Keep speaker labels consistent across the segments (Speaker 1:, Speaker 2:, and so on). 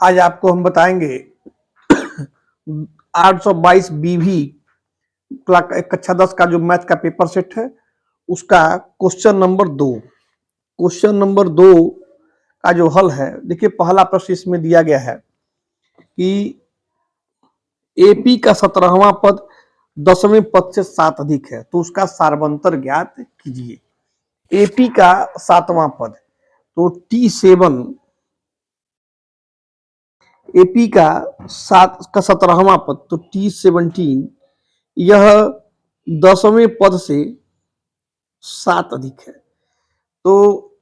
Speaker 1: आज आपको हम बताएंगे 822 बीवी कक्षा 10 का जो मैथ का पेपर सेट है उसका क्वेश्चन नंबर 2। क्वेश्चन नंबर 2 का जो हल है, देखिए पहला प्रश्न इसमें दिया गया है कि एपी का 17वां पद 10वें पद से 7 अधिक है तो उसका सार्वंतर ज्ञात कीजिए। एपी का 7वां पद तो T7, एपी का 17वां पद तो T17, यह 10वें पद से 7 अधिक है तो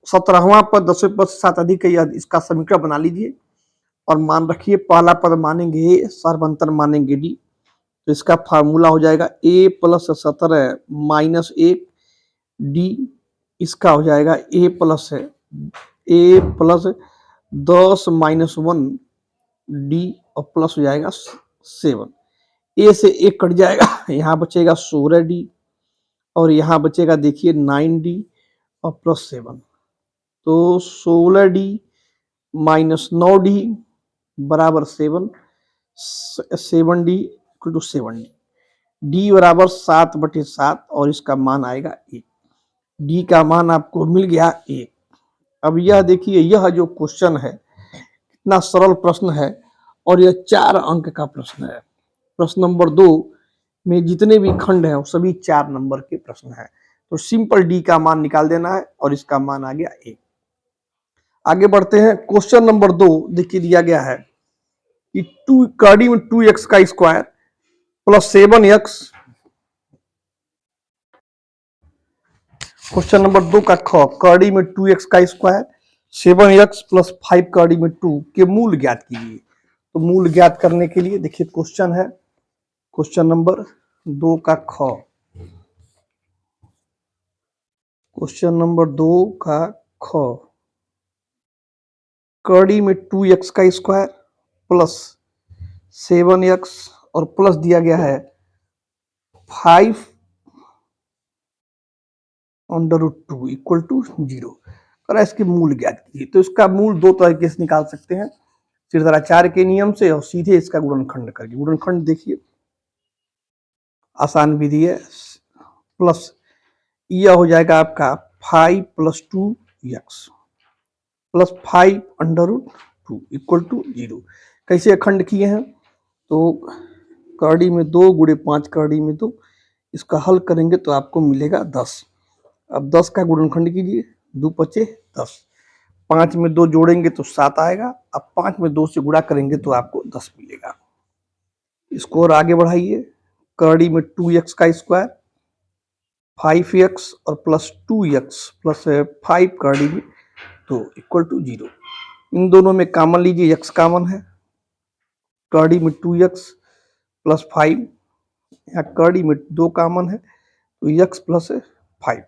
Speaker 1: 17वां पद 10वें पद से 7 अधिक है, यह इसका समीकरण बना लीजिए और मान रखिए पहला पद मानेंगे ए, सार्वंतर मानेंगे डी। तो इसका फार्मूला हो जाएगा ए प्लस 17 माइनस 1 डी, इसका हो जाएगा ए प्लस 10 माइनस 1 डी और प्लस हो जाएगा 7। ए से 1 कट जाएगा, यहाँ बचेगा 16 डी और यहाँ बचेगा देखिए 9 डी और प्लस 7। तो 16 डी माइनस 9 डी बराबर 7, 7 डी इक्वल टू 7 डी, डी बराबर 7/7 और इसका मान आएगा 1। डी का मान आपको मिल गया 1। अब यह देखिए, यह जो क्वेश्चन है कितना सरल प्रश्न है और यह 4 अंक का प्रश्न है। प्रश्न नंबर 2 में जितने भी खंड हैं वो सभी 4 नंबर के प्रश्न हैं। तो सिंपल डी का मान निकाल देना है और इसका मान आ गया 1। आगे बढ़ते हैं। क्वेश्चन नंबर 2 देखिए दिया गया है कि 2 कड़ी में 2x का square plus 7x, question number 2 का ख, कड़ी में 2x का स्क्वायर 7x प्लस 5 कड़ी में 2 के मूल ज्ञात कीजिए। तो मूल ज्ञात करने के लिए देखिए क्वेश्चन है, क्वेश्चन नंबर 2 का ख, क्वेश्चन नंबर 2 का ख, कड़ी में 2x का स्क्वायर प्लस 7x और प्लस दिया गया है 5 अंडर रूट 2 इक्वल टू 0 और इसके मूल ज्ञात कीजिए। तो इसका मूल दो तरीके से निकाल सकते हैं, त्रिज्याचार्य के नियम से और सीधे इसका गुणनखंड करके। गुणनखंड देखिए आसान विधि है, प्लस यह हो जाएगा आपका 5 plus 2x plus 5 under root 2 equal to 0। कैसे अखंड किए हैं? तो कड़ी में 2 गुणे 5 कड़ी में 2, इसका हल करेंगे तो आपको मिलेगा 10। अब 10 का गुणनखंड कीजिए, 2 पचे 10, 5 में 2 जोड़ेंगे तो 7 आएगा। अब 5 में 2 से गुणा करेंगे तो आपको 10 मिलेगा। इसको और आगे बढ़ाइए, कड़ी में 2x का स्क्वायर 5x और प्लस 2x प्लस 5 कड़ी में 2 इक्वल टू 0। इन दोनों में कॉमन लीजिए, x कॉमन है, कड़ी में 2x प्लस 5, यहाँ कड़ी में 2 कॉमन है तो x प्लस 5,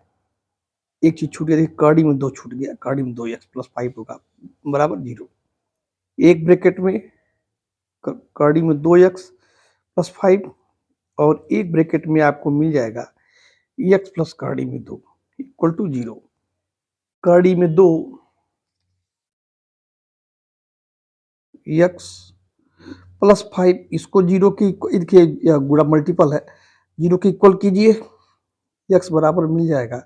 Speaker 1: एक चीज छूट गया, कड़ी में 2 छूट गया, कड़ी में 2x प्लस 5 होगा बराबर 0। एक ब्रैकेट में कड़ी में 2x प्लस 5 और एक ब्रैकेट में आपको मिल जाएगा x प्लस कड़ी में 2 इक्वल टू 0। कड़ी में 2 x प्लस 5, इसको 0 के देखिए गुणा मल्टीपल है, 0 के इक्वल कीजिए, x बराबर मिल जाएगा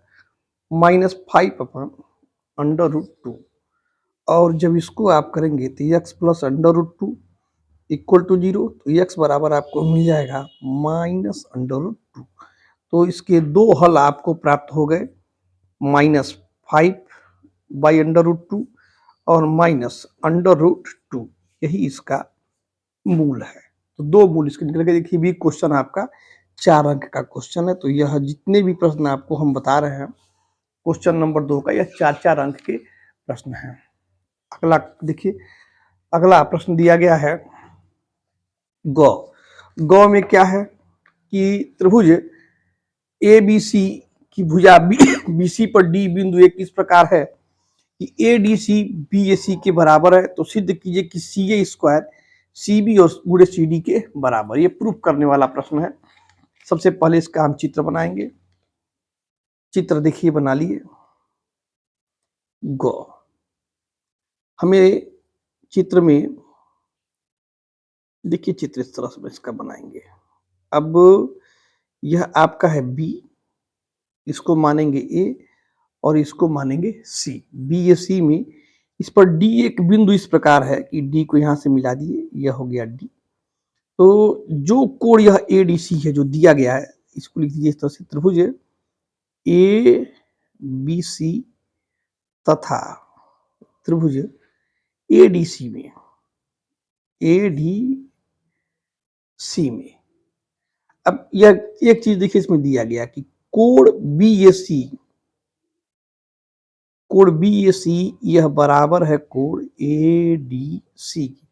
Speaker 1: -5 अपॉन अंडर रूट 2 और जब इसको आप करेंगे तो x plus under root 2 equal to 0, तो x बराबर आपको मिल जाएगा माइनस अंडर रूट 2। तो इसके दो हल आपको प्राप्त हो गए, -5 बाई अंडर रूट 2 और माइनस अंडर रूट 2, यही इसका मूल है। तो दो मूल इसके निकल के देखिए, भी क्वेश्चन आपका 4 अंक का क्वेश्चन है। तो यह जितने भी प्रश्न आपको हम बता रहे हैं क्वेश्चन नंबर 2 का, यह 4-4 अंक के प्रश्न हैं। अगला देखिए, अगला प्रश्न दिया गया है गौ में क्या है कि त्रिभुज ए बी सी की भुजा बी सी पर डी बिंदु एक इस प्रकार है कि ए डी सी बी ए सी के बराबर है। तो सिद्ध कीजिए कि सी ए स्क्वायर सी बी और गुणे सी डी के बराबर। ये प्रूफ करने वाला प्रश्न है। सबसे पहले इसका हम चित्र बनाएंगे। चित्र देखिए बना लिए। गौ, हमें चित्र में देखिए चित्र इस तरह से इसका बनाएंगे। अब यह आपका है बी, इसको मानेंगे ए और इसको मानेंगे सी। बी या सी में इस पर डी एक बिंदु इस प्रकार है कि डी को यहां से मिला दिए, यह हो गया डी। तो जो कोण यह ए डी सी है जो दिया गया है, इसको लिख दीजिए इस तरह से, त्रिभुज ए बी सी तथा त्रिभुज ए डी सी में, ए डी सी में। अब यह एक चीज देखिए इसमें दिया गया कि कोण बी ए सी, कोण बी ए सी यह बराबर है कोण ए डी सी की।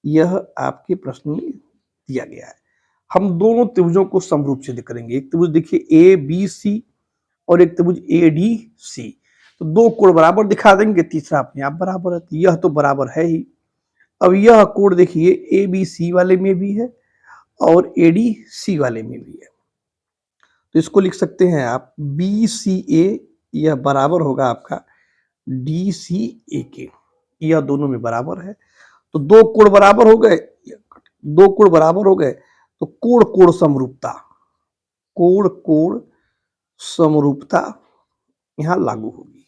Speaker 1: यह आपके प्रश्न में दिया गया है। हम दोनों त्रिभुजों को समरूप से करेंगे। एक त्रिभुज देखिए ए बी सी और एक त्रिभुज ए डी सी। तो दो कोण बराबर दिखा देंगे, तीसरा अपने आप बराबर है, तो यह तो बराबर है ही। अब यह कोण देखिए ए बी सी वाले में भी है और ए डी सी वाले में भी है। तो इसको लिख सकते हैं आप बी सी ए, यह बराबर होगा आपका डी सी ए के। यह दोनों में बराबर है, तो दो कोण बराबर हो गए, दो कोण बराबर हो गए, तो कोण कोण समरूपता, कोण कोण समरूपता यहां लागू होगी।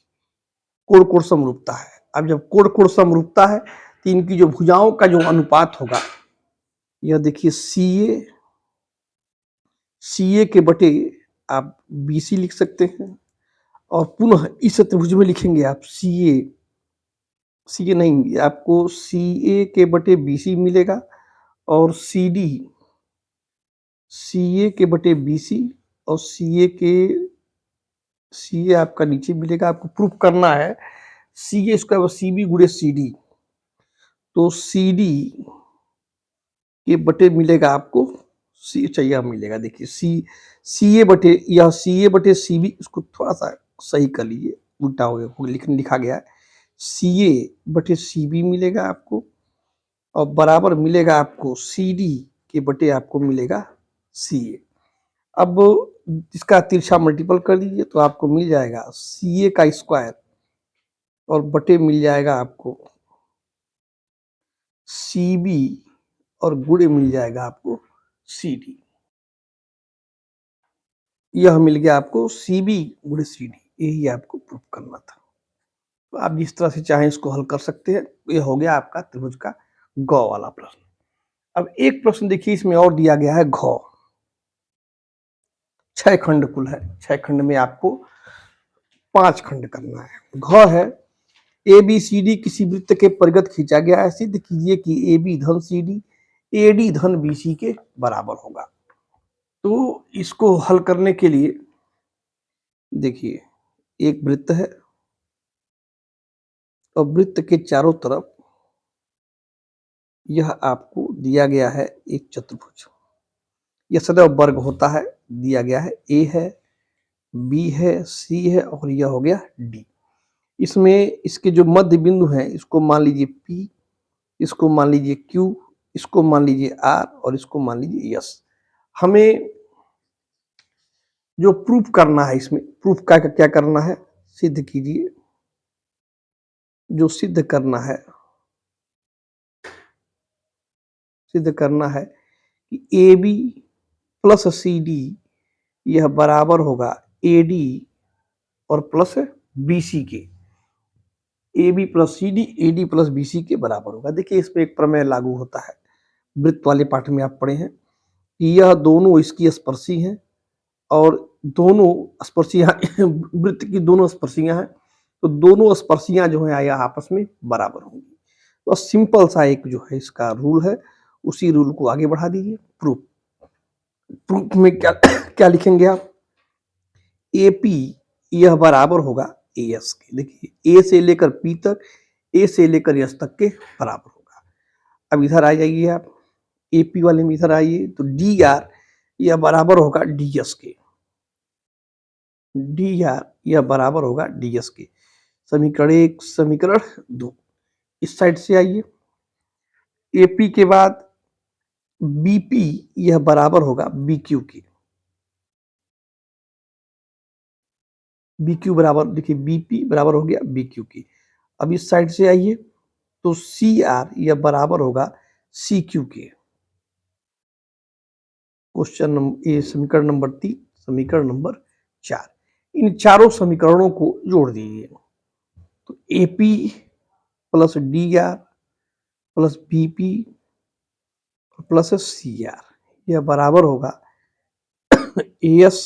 Speaker 1: कोण कोण समरूपता है। अब जब कोण कोण समरूपता है तो इनकी जो भुजाओं का जो अनुपात होगा, यह देखिए सी ए के बटे आप बी सी लिख सकते हैं, और पुनः इस त्रिभुज में लिखेंगे आप सी ए नहीं, आपको सी ए के बटे बी सी मिलेगा और सी ए के बटे बी सी और सी ए आपका नीचे मिलेगा। आपको प्रूफ करना है सी ए स्क्वायर सी बी गुणे सी डी, तो सी डी के बटे मिलेगा आपको सी, चाहिए मिलेगा। देखिए सी ए बटे, यह सी ए बटे सी बी, इसको थोड़ा सा सही कर लीजिए, उल्टा हो गया, लिखा गया है सी ए बटे सी बी मिलेगा आपको, और बराबर मिलेगा आपको सी डी के बटे आपको मिलेगा सी ए। अब इसका तिरछा मल्टीपल कर दीजिए तो आपको मिल जाएगा सी ए का स्क्वायर और बटे मिल जाएगा आपको सी बी और गुणे मिल जाएगा आपको सी डी। यह मिल गया आपको सी बी गुणे सी डी, यही आपको प्रूफ करना था। तो आप जिस तरह से चाहें इसको हल कर सकते हैं। यह हो गया आपका त्रिभुज का गौ वाला प्रश्न। अब एक प्रश्न देखिए इसमें और दिया गया है घ। 6 खंड कुल है, 6 खंड में आपको 5 खंड करना है। घ है ए बी सी डी किसी वृत्त के परिगत खींचा गया है, सिद्ध कीजिए कि ए बी धन सी डी ए डी धन बी सी के बराबर होगा। तो इसको हल करने के लिए देखिए एक वृत्त है और वृत्त के चारों तरफ यह आपको दिया गया है एक चतुर्भुज। यह सदैव वर्ग होता है, दिया गया है ए है बी है सी है और यह हो गया डी। इसमें इसके जो मध्य बिंदु हैं इसको मान लीजिए पी, इसको मान लीजिए क्यू, इसको मान लीजिए आर और इसको मान लीजिए एस। हमें जो प्रूफ करना है, इसमें प्रूफ का क्या करना है, सिद्ध कीजिए। जो सिद्ध करना है कि A B plus C D यह बराबर होगा ए डी और प्लस बी सी के। A B plus C D A D plus B C के बराबर होगा। देखिए इसमें एक प्रमेय लागू होता है, वृत्त वाले पाठ में आप पढ़े हैं कि यह दोनों इसकी स्पर्शी हैं और दोनों स्पर्शियां वृत्त की दोनों स्पर्शियां हैं, तो दोनों स्पर्शियां जो है यह आपस में बराबर होंगी। तो सिंपल सा एक जो है इसका रूल है, उसी रूल को आगे बढ़ा दीजिए। प्रूफ में क्या क्या लिखेंगे आप, ए पी यह बराबर होगा ए एस के। देखिए ए से लेकर पी तक, ए से लेकर एस तक के बराबर होगा। अब इधर आ जाइए आप, ए पी वाले में इधर आइए, तो डी आर यह बराबर होगा डी एस के, डी आर यह बराबर होगा डी एस के। समीकरण 1 समीकरण 2। इस साइड से आइए, एपी के बाद बीपी यह बराबर होगा बीक्यू के। बीक्यू बराबर, देखिए बीपी बराबर हो गया बीक्यू की। अब इस साइड से आइए तो सी आर यह बराबर होगा सी क्यू के। क्वेश्चन नंबर ये समीकरण नंबर 3, समीकरण नंबर 4। इन चारों समीकरणों को जोड़ दीजिए। तो AP plus DR plus BP plus CR यह बराबर होगा AS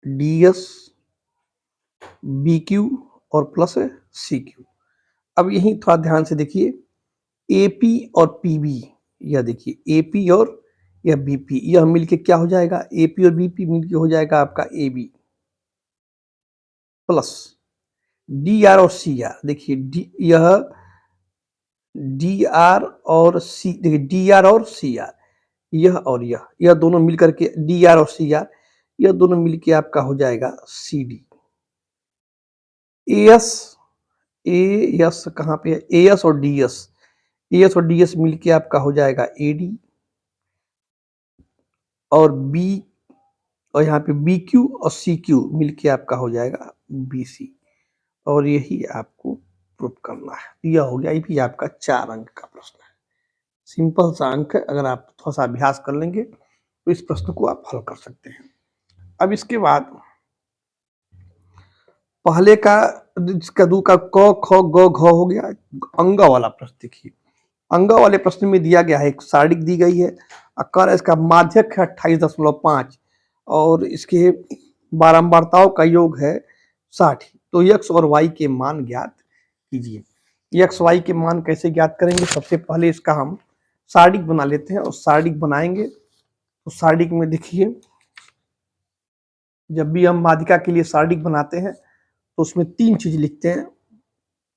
Speaker 1: DS BQ और प्लस CQ। अब यही थोड़ा ध्यान से देखिए, AP और PB, यह देखिए AP और यह BP, यह मिलके क्या हो जाएगा, AP और BP मिलके हो जाएगा आपका AB प्लस DR और CR। देखिए यह DR और C, देखिए DR और CR, यह और यह दोनों मिलकर के DR और CR, यह दोनों मिलके आपका हो जाएगा CD। AS कहाँ पे है, AS और DS मिलके आपका हो जाएगा AD और B और यहाँ पे BQ और CQ मिलके आपका हो जाएगा BC, और यही आपको प्रूफ करना है। यह हो गया, ये भी आपका 4 अंक का प्रश्न है। सिंपल सा अंक है, अगर आप थोड़ा सा अभ्यास कर लेंगे तो इस प्रश्न को आप हल कर सकते हैं। अब इसके बाद पहले का कद्दू का क ख ग घ हो गया। अंगा वाला प्रश्न देखिए, अंगा वाले प्रश्न में दिया गया है एक सारणी दी गई है, आकार इसका माध्यक है 28.5 और इसके बारंबारताओं का योग है 60। तो x और y के मान ज्ञात कीजिए। x y के मान कैसे ज्ञात करेंगे, सबसे पहले इसका हम सारणी बना लेते हैं, और सारणी बनाएंगे तो सारणी में देखिए, जब भी हम माध्यिका के लिए सारणी बनाते हैं तो उसमें 3 चीज लिखते हैं।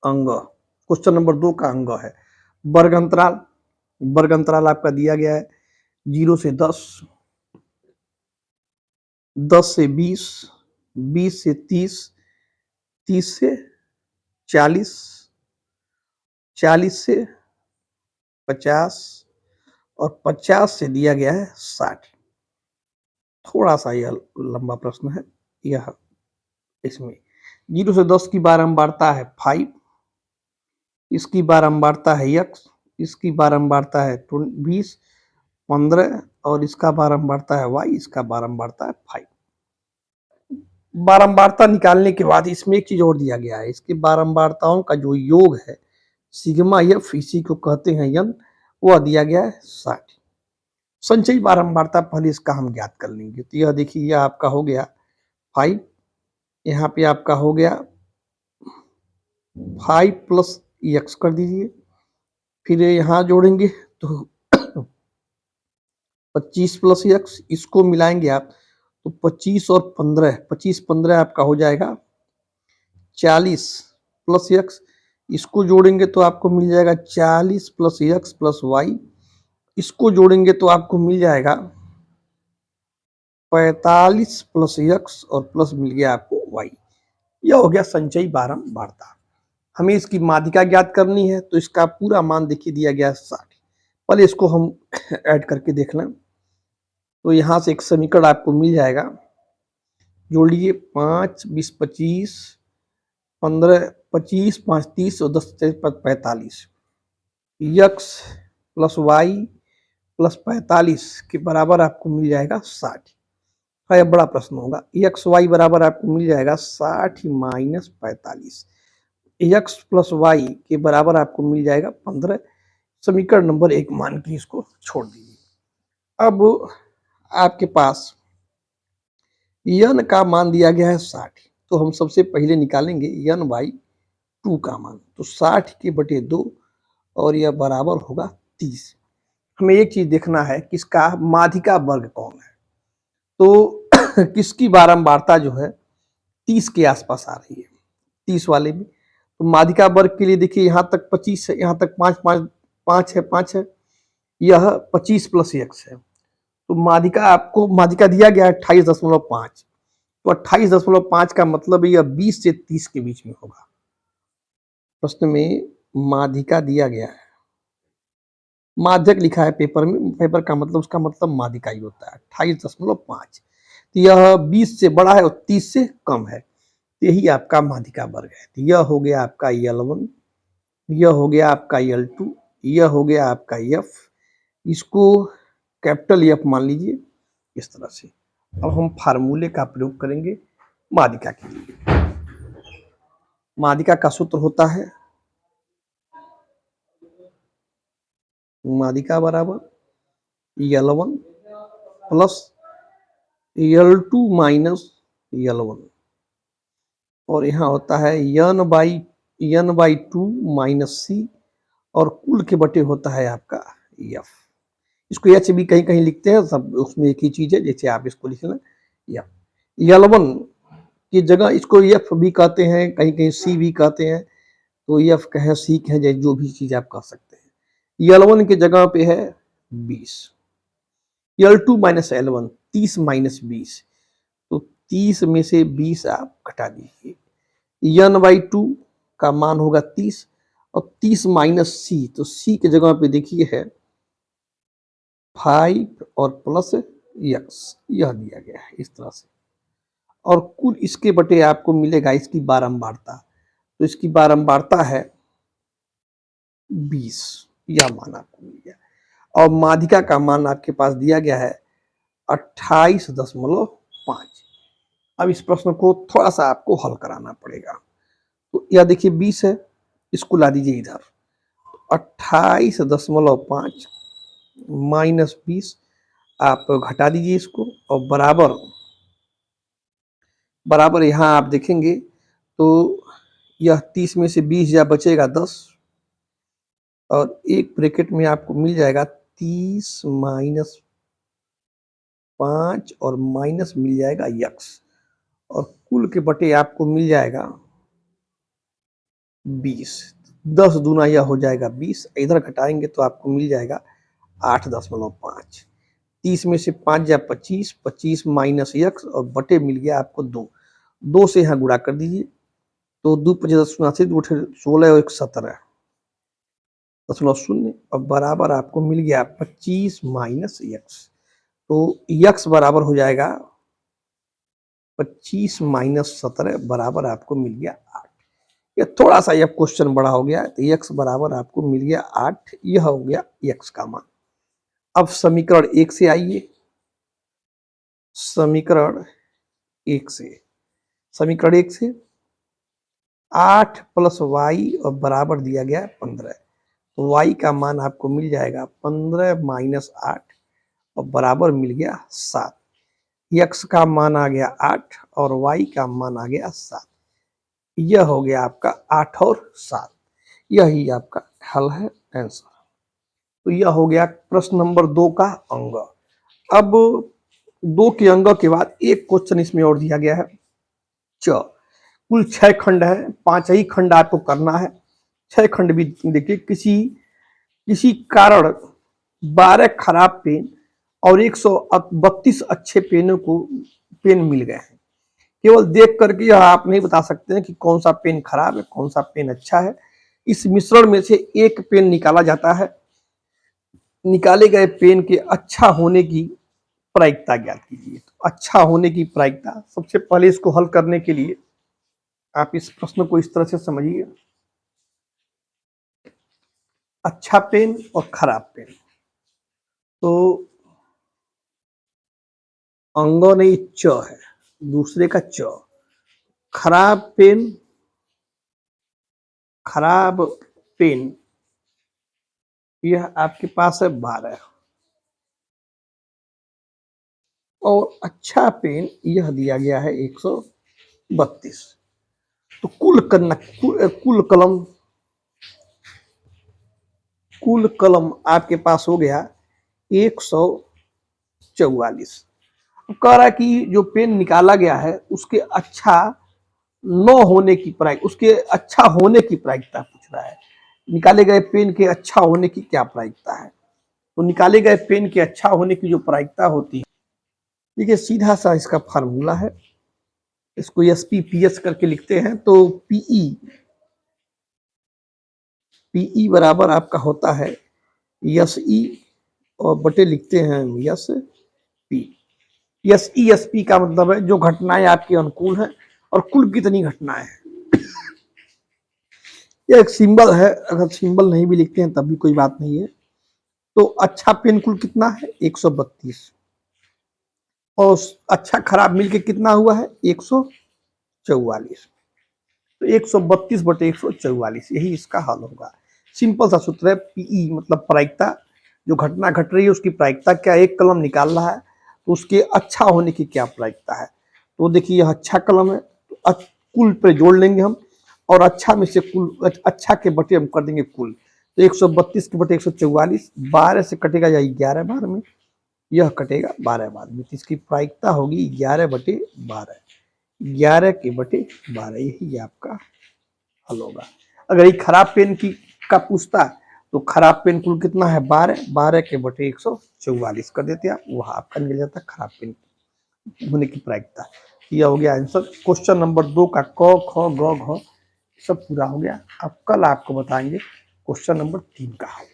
Speaker 1: अंग, क्वेश्चन नंबर 2 का अंग है वर्ग अंतराल। वर्ग अंतराल आपका दिया गया है 0 से 10, 10 से 20, 20 से 30, 30 से 40, 40 से 50 और 50 से दिया गया है 60। थोड़ा सा यह लंबा प्रश्न है। यह इसमें 0 से 10 की बारंबारता है 5, इसकी बारंबारता है x, इसकी बारंबारता है 20, 15 और इसका बारंबारता है y, इसका बारंबारता है 5। बारंबारता निकालने के बाद इसमें एक चीज और दिया गया है, इसकी बारंबारताओं का जो योग है सिग्मा f, इसी को कहते हैं n, वह दिया गया है 60। संचयी बारंबारता पहले इसका हम ज्ञात कर लेंगे। तो यह देखिए, यह आपका हो गया 5, यहाँ पे आपका हो गया 5 प्लस x कर दीजिए, फिर यहाँ जोड़ेंगे तो 25 प्लस x, इसको मिलाएंगे आप तो 25 और 15, 25 15 आपका हो जाएगा 40 प्लस x, इसको जोड़ेंगे तो आपको मिल जाएगा 40 प्लस x प्लस y, इसको जोड़ेंगे तो आपको मिल जाएगा 45 प्लस x और प्लस मिल गया आपको y। यह हो गया संचयी बारंबारता। हमें इसकी माध्यिका ज्ञात करनी है, तो इसका पूरा मान देखिए दिया गया है 60। पहले इसको हम ऐड करके देख लें तो यहाँ से एक समीकरण आपको मिल जाएगा, जोड़ लीजिए 5 20 25 15 25 5 30 और 10 45, x प्लस वाई प्लस 45 के बराबर आपको मिल जाएगा 60। यह बड़ा प्रश्न होगा। एक्स वाई बराबर आपको मिल जाएगा 60 माइनस 45, एक्स प्लस वाई के बराबर आपको मिल जाएगा 15। समीकरण नंबर 1 मान के इसको छोड़ दीजिए। अब आपके पास यन का मान दिया गया है 60, तो हम सबसे पहले निकालेंगे यन बाई 2 का मान, तो 60 के बटे 2 और यह बराबर होगा 30। हमें एक चीज देखना है कि इसका माध्यिका वर्ग कौन है, तो किसकी बारंबारता जो है 30 के आसपास आ रही है, 30 वाले में। तो माध्यिका वर्ग के लिए देखिए, यहाँ तक 25 है, यहाँ तक 5 5 5 है, यह 25 प्लस x है। तो माध्यिका आपको माध्यिका दिया गया है 28.5, तो 28.5 का मतलब यह 20 से 30 के बीच में होगा। प्रश्न में माध्यिका दिया गया है, माध्यक लिखा है पेपर में, पेपर का मतलब उसका मतलब माध्यिका ही होता है 28.5। तो यह 20 से बड़ा है और 30 से कम है, तो यही आपका माध्यिका वर्ग है। तो यह हो गया आपका L1, यह हो गया आपका L2, यह हो गया आपका F। इसको कैपिटल एफ मान लीजिए इस तरह से। अब हम फार्मूले का प्रयोग करेंगे माध्यिका के लिए। माध्यिका का सूत्र होता है माध्यिका बराबर L1 plus L2 minus L1 और यहाँ होता है n/2 माइनस C और कुल के बटे होता है आपका F। इसको H भी कहीं कहीं लिखते हैं, सब उसमें एक ही चीज है, जैसे आप इसको लिख लें F। L1 की जगह इसको F भी कहते हैं, कहीं कहीं C भी कहते हैं, तो F कहें C कहें, जो भी चीज आप कह सकते हैं। L1 की जगह पे है 20, L2 माइनस L1 30 माइनस 20, तो 30 में से 20 आप घटा दीजिए। n/2 का मान होगा 30 और 30 माइनस C, तो C की जगह पे देखिए है 5 और प्लस x, यह दिया गया है इस तरह से। और कुल इसके बटे आपको मिलेगा इसकी बारंबारता, तो इसकी बारंबारता है 20, यह मान आपको मिल गया। और माध्यिका का मान आपके पास दिया गया है 28.5। अब इस प्रश्न को थोड़ा सा आपको हल कराना पड़ेगा। तो यह देखिए 20 है, इसको ला दीजिए इधर, 28.5 माइनस 20 आप घटा दीजिए इसको, और बराबर बराबर यहाँ आप देखेंगे तो यह 30 में से 20 या बचेगा 10, और एक ब्रैकेट में आपको मिल जाएगा 30 माइनस 5 और माइनस मिल जाएगा x, और कुल के बटे आपको मिल जाएगा 20। 10 दूना यह हो जाएगा 20, इधर घटाएंगे तो आपको मिल जाएगा 8.5। 30 में से 5 या 25, 25 माइनस x और बटे मिल गया आपको 2 से यहाँ गुणा कर दीजिए, तो 2 25 16 और 1 17.0 और बराबर आपको मिल गया 25 माइनस x, तो x बराबर हो जाएगा 25 माइनस 17 बराबर आपको मिल गया 8। यह थोड़ा सा यह क्वेश्चन बड़ा हो गया, तो x बराबर आपको मिल गया 8, यह हो गया x का मान। अब समीकरण 1 से आइए, समीकरण 1 से 8 प्लस y और बराबर दिया गया है 15, तो y का मान आपको मिल जाएगा 15 माइनस 8 और बराबर मिल गया 7। x का मान आ गया 8 और y का मान आ गया 7, यह हो गया आपका 8 और 7, यही आपका हल है, आंसर। तो यह हो गया प्रश्न नंबर 2 का अंग। अब 2 के अंग के बाद एक क्वेश्चन इसमें और दिया गया है च। कुल 6 खंड है, 5 ही खंड आपको करना है। 6 खंड भी देखिए, किसी कारण 12 खराब पेन और 132 अच्छे पेन मिल गए हैं। केवल देख करके यह आप नहीं बता सकते हैं कि कौन सा पेन खराब है, कौन सा पेन अच्छा है। इस मिश्रण में से एक पेन निकाला जाता है। निकाले गए पेन के अच्छा होने की प्रायिकता ज्ञात कीजिए। तो अच्छा होने की प्रायिकता, सबसे पहले इसको हल करने के लिए आप इस प्रश्न को इस तरह से समझिए, अच्छा पेन और खराब पेन। तो अंगो नहीं च है, दूसरे का च। खराब पेन यह आपके पास है 12, और अच्छा पेन यह दिया गया है 132। तो कुल कलम आपके पास हो गया 144। कह रहा है कि जो पेन निकाला गया है उसके अच्छा न होने की प्रायिकता, उसके अच्छा होने की प्रायिकता पूछ रहा है। निकाले गए पेन के अच्छा होने की क्या प्रायिकता है? तो निकाले गए पेन के अच्छा होने की जो प्रायिकता होती है, देखिए सीधा सा इसका फार्मूला है, इसको SPPS करके लिखते हैं। तो PE बराबर आपका होता है SE और बटे लिखते हैं SP। SE SP का मतलब है जो घटनाएं आपके अनुकूल हैं और कुल कितनी घटनाएं हैं। यह एक सिंबल है, अगर सिंबल नहीं भी लिखते हैं तब भी कोई बात नहीं है। तो अच्छा पेन कुल कितना है 132 और अच्छा खराब मिलके कितना हुआ है 144। तो 132 बटे 144 यही इसका हल होगा। सिंपल सा सूत्र है, पीई मतलब प्रायिकता, जो घटना घट रही है उसकी प्रायिकता क्या, एक कलम निकाल रहा है तो उसके अच्छा होने की क्या प्रायिकता है। तो देखिए यह अच्छा कलम है तो कुल पे जोड़ लेंगे हम, और अच्छा में से कुल, अच्छा के बटे हम कर देंगे कुल। तो 132 के बटे 144, 12 से कटेगा या 11 बार में, यह कटेगा 12 बार में, तो इसकी प्रायिकता होगी 11 बटे 12, 11 के बटे 12, यही आपका हल होगा। अगर ये खराब पेन की का पूछता तो खराब पेन कुल कितना है 12, 12 के बटे 144 कर देते आप, वह आपका निकल जाता खराब पेन होने की प्रायिकता। यह हो गया आंसर क्वेश्चन नंबर 2 का, क ख ग घ सब पूरा हो गया। अब कल आपको बताएंगे क्वेश्चन नंबर 3 का हल।